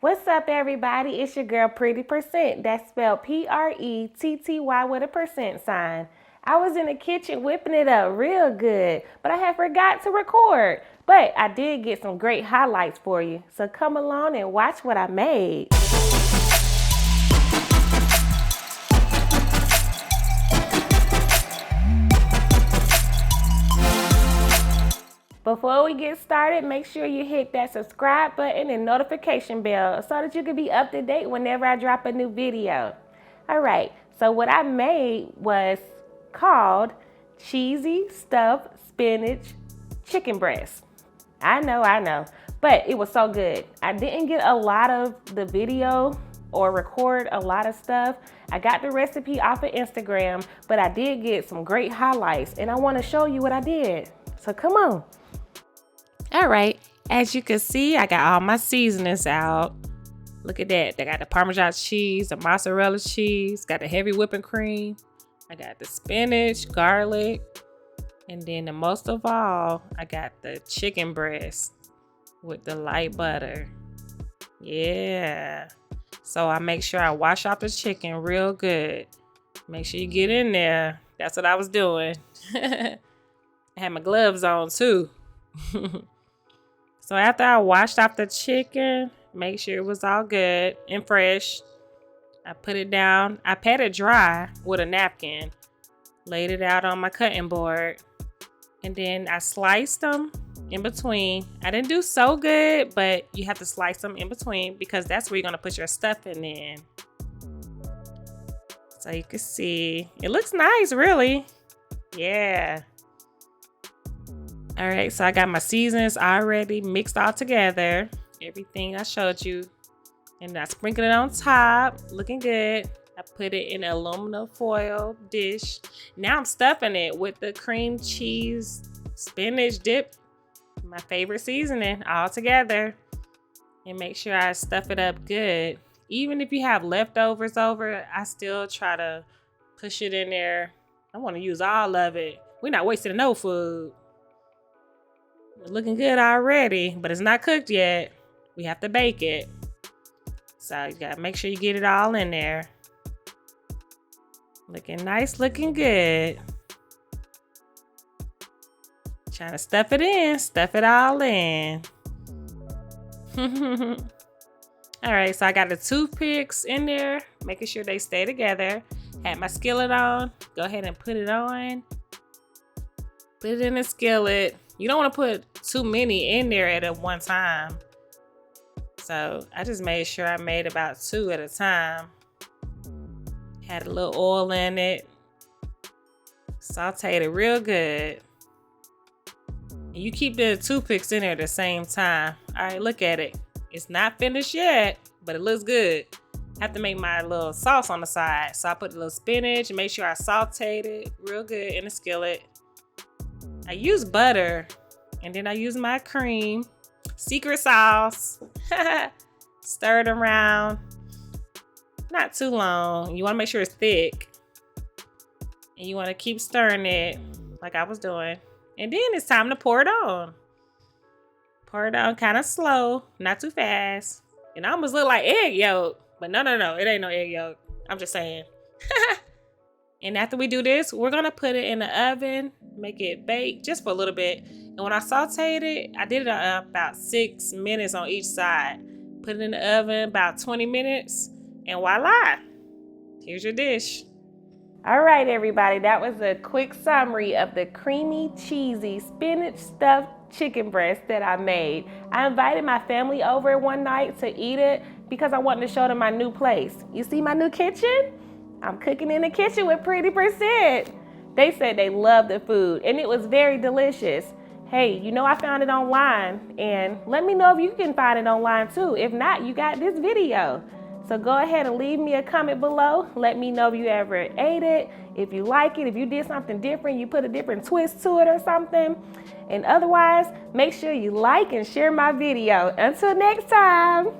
What's up, everybody? It's your girl Pretty Percent. That's spelled P-R-E-T-T-Y with a percent sign. I was in the kitchen whipping it up real good, but I had forgot to record. But I did get some great highlights for you. So come along and watch what I made. Before we get started, make sure you hit that subscribe button and notification bell so that you can be up to date whenever I drop a new video. All right, so what I made was called cheesy stuffed spinach chicken breast. I know, but it was so good. I didn't get a lot of the video or record a lot of stuff. I got the recipe off of Instagram, but I did get some great highlights and I want to show you what I did. So come on. All right, as you can see, I got all my seasonings out. Look at that. I got the Parmesan cheese, the mozzarella cheese, got the heavy whipping cream. I got the spinach, garlic, and then the most of all, I got the chicken breast with the light butter. Yeah. So I make sure I wash off the chicken real good. Make sure you get in there. That's what I was doing. I had my gloves on too. So after I washed off the chicken, make sure it was all good and fresh. I put it down. I pat it dry with a napkin. Laid it out on my cutting board. And then I sliced them in between. I didn't do so good, but you have to slice them in between because that's where you're going to put your stuffing in. So you can see. It looks nice, really. Yeah. All right, so I got my seasonings already mixed all together. Everything I showed you. And I sprinkled it on top, looking good. I put it in an aluminum foil dish. Now I'm stuffing it with the cream cheese spinach dip, my favorite seasoning, all together. And make sure I stuff it up good. Even if you have leftovers over, I still try to push it in there. I want to use all of it. We're not wasting no food. It's looking good already, but it's not cooked yet. We have to bake it. So you gotta make sure you get it all in there. Looking nice, looking good. Trying to stuff it in, stuff it all in. All right, so I got the toothpicks in there, making sure they stay together. Had my skillet on. Go ahead and put it on. Put it in the skillet. You don't want to put too many in there at one time. So I just made sure I made about 2 at a time. Had a little oil in it. Sauteed it real good. And you keep the toothpicks in there at the same time. All right, look at it. It's not finished yet, but it looks good. I have to make my little sauce on the side. So I put a little spinach and make sure I sauteed it real good in the skillet. I use butter and then I use my cream, secret sauce, stir it around, not too long. You want to make sure it's thick and you want to keep stirring it like I was doing. And then it's time to pour it on. Pour it on kind of slow, not too fast. It almost look like egg yolk, but no, it ain't no egg yolk. I'm just saying. And after we do this, we're going to put it in the oven, make it bake just for a little bit. And when I sauteed it, I did it about 6 minutes on each side. Put it in the oven about 20 minutes and voila, here's your dish. All right, everybody, that was a quick summary of the creamy, cheesy, spinach stuffed chicken breast that I made. I invited my family over one night to eat it because I wanted to show them my new place. You see my new kitchen? I'm cooking in the kitchen with Pretty Percent. They said they loved the food and it was very delicious. Hey, you know I found it online and let me know if you can find it online too. If not, you got this video. So go ahead and leave me a comment below. Let me know if you ever ate it, if you like it, if you did something different, you put a different twist to it or something. And otherwise, make sure you like and share my video. Until next time.